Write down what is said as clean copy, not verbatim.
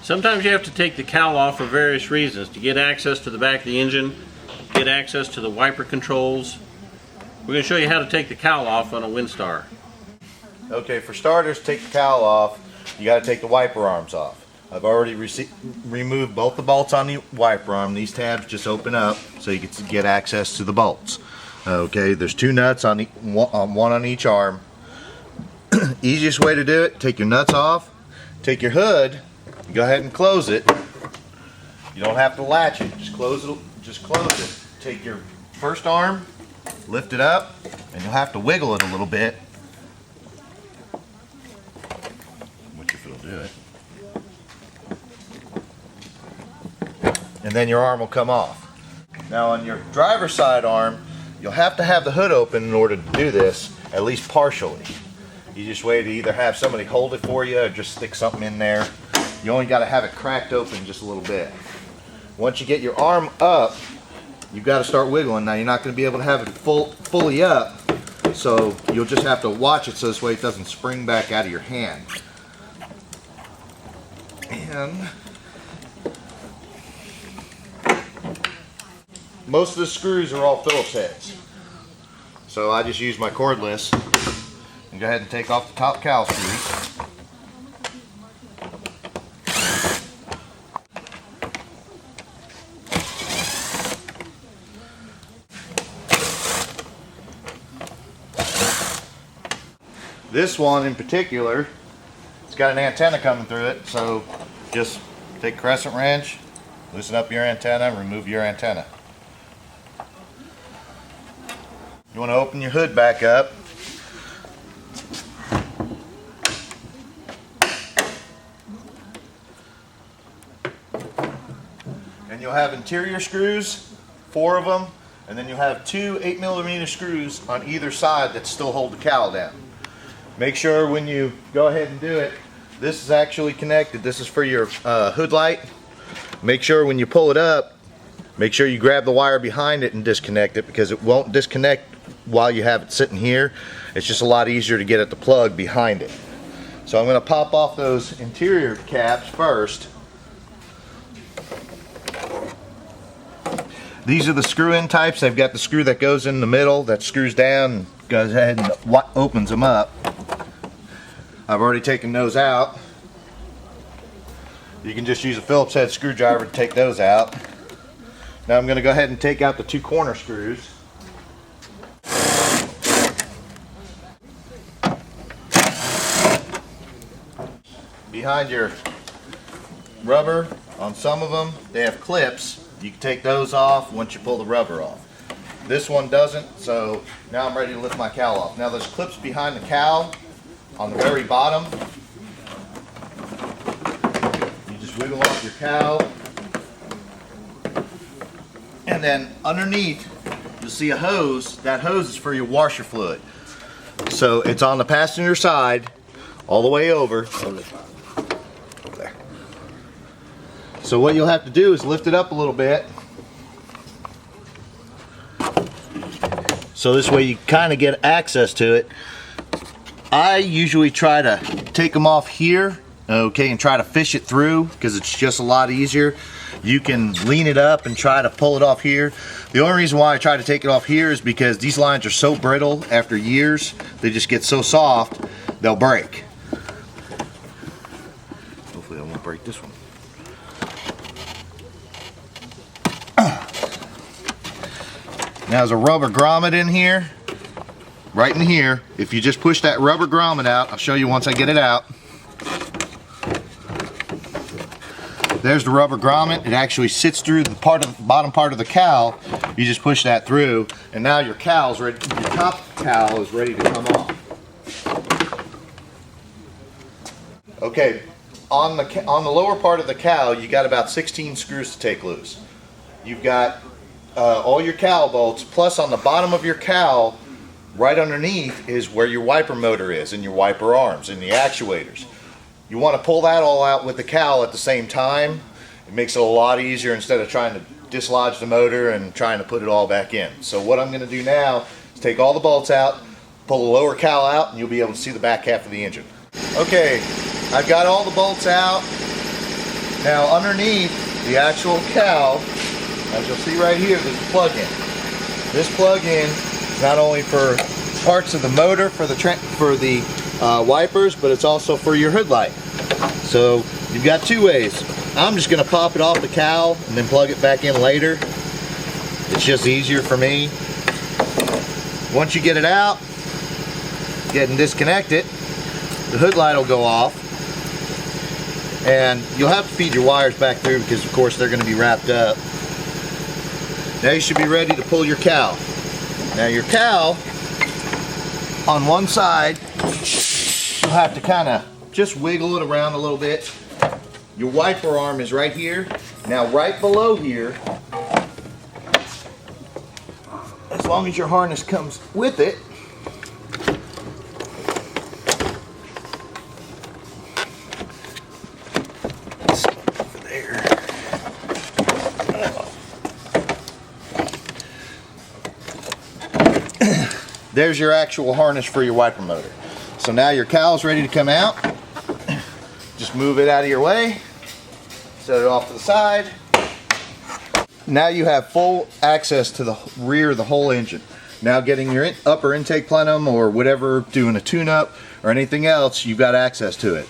Sometimes you have to take the cowl off for various reasons. To get access to the back of the engine, get access to the wiper controls. We're going to show you how to take the cowl off on a Windstar. Okay, for starters, take the cowl off. You got to take the wiper arms off. I've already removed both the bolts on the wiper arm. These tabs just open up so you can get access to the bolts. Okay, there's two nuts on one on each arm. Easiest way to do it, take your nuts off, take your hood, go ahead and close it. You don't have to latch it, just close it. Take your first arm, lift it up, and you'll have to wiggle it a little bit, which if it'll do it. And then your arm will come off. Now on your driver's side arm, you'll have to have the hood open in order to do this, at least partially. You just wait to either have somebody hold it for you or just stick something in there. You only got to have it cracked open just a little bit. Once you get your arm up, you've got to start wiggling. Now you're not going to be able to have it fully up, so you'll just have to watch it so this way it doesn't spring back out of your hand. And most of the screws are all Phillips heads, so I just use my cordless and go ahead and take off the top cowl screws. This one in particular, it's got an antenna coming through it, so just take a crescent wrench, loosen up your antenna, remove your antenna. You want to open your hood back up. And you'll have interior screws, 4 of them, and then you'll have 2 8mm screws on either side that still hold the cowl down. Make sure when you go ahead and do it, this is actually connected. This is for your hood light. Make sure when you pull it up, make sure you grab the wire behind it and disconnect it, because it won't disconnect while you have it sitting here. It's just a lot easier to get at the plug behind it. So I'm going to pop off those interior caps first. These are the screw-in types. They've got the screw that goes in the middle that screws down and goes ahead and opens them up. I've already taken those out. You can just use a Phillips head screwdriver to take those out. Now I'm going to go ahead and take out the 2 corner screws. Behind your rubber, on some of them, they have clips. You can take those off once you pull the rubber off. This one doesn't, so now I'm ready to lift my cowl off. Now there's clips behind the cowl on the very bottom. You just wiggle off your cowl. And then underneath, you'll see a hose. That hose is for your washer fluid. So it's on the passenger side, all the way over. There. So what you'll have to do is lift it up a little bit. So this way you kind of get access to it. I usually try to take them off here, okay, and try to fish it through, because it's just a lot easier. You can lean it up and try to pull it off here. The only reason why I try to take it off here is because these lines are so brittle after years. They just get so soft, they'll break. Hopefully I won't break this one. Now there's a rubber grommet in here, right in here. If you just push that rubber grommet out, I'll show you once I get it out. There's the rubber grommet. It actually sits through the bottom part of the cowl. You just push that through, and now your cowl's ready. Your top cowl is ready to come off. Okay, on the lower part of the cowl, you got about 16 screws to take loose. You've got all your cowl bolts, plus on the bottom of your cowl, right underneath is where your wiper motor is, and your wiper arms and the actuators. You want to pull that all out with the cowl at the same time. It makes it a lot easier instead of trying to dislodge the motor and trying to put it all back in. So what I'm going to do now is take all the bolts out, pull the lower cowl out, and you'll be able to see the back half of the engine. Okay, I've got all the bolts out. Now underneath the actual cowl, as you'll see right here, there's a plug-in. This plug-in is not only for parts of the motor for the wipers, but it's also for your hood light. So you've got two ways. I'm just going to pop it off the cowl and then plug it back in later. It's just easier for me. Once you get it out, get and disconnect it, the hood light will go off, and you'll have to feed your wires back through because of course they're going to be wrapped up. Now you should be ready to pull your cowl. Now your cowl, on one side, you'll have to kind of just wiggle it around a little bit. Your wiper arm is right here. Now right below here, as long as your harness comes with it, there's your actual harness for your wiper motor. So now your cowl's ready to come out. Just move it out of your way, set it off to the side. Now you have full access to the rear of the whole engine. Now getting your upper intake plenum or whatever, doing a tune-up or anything else, you've got access to it.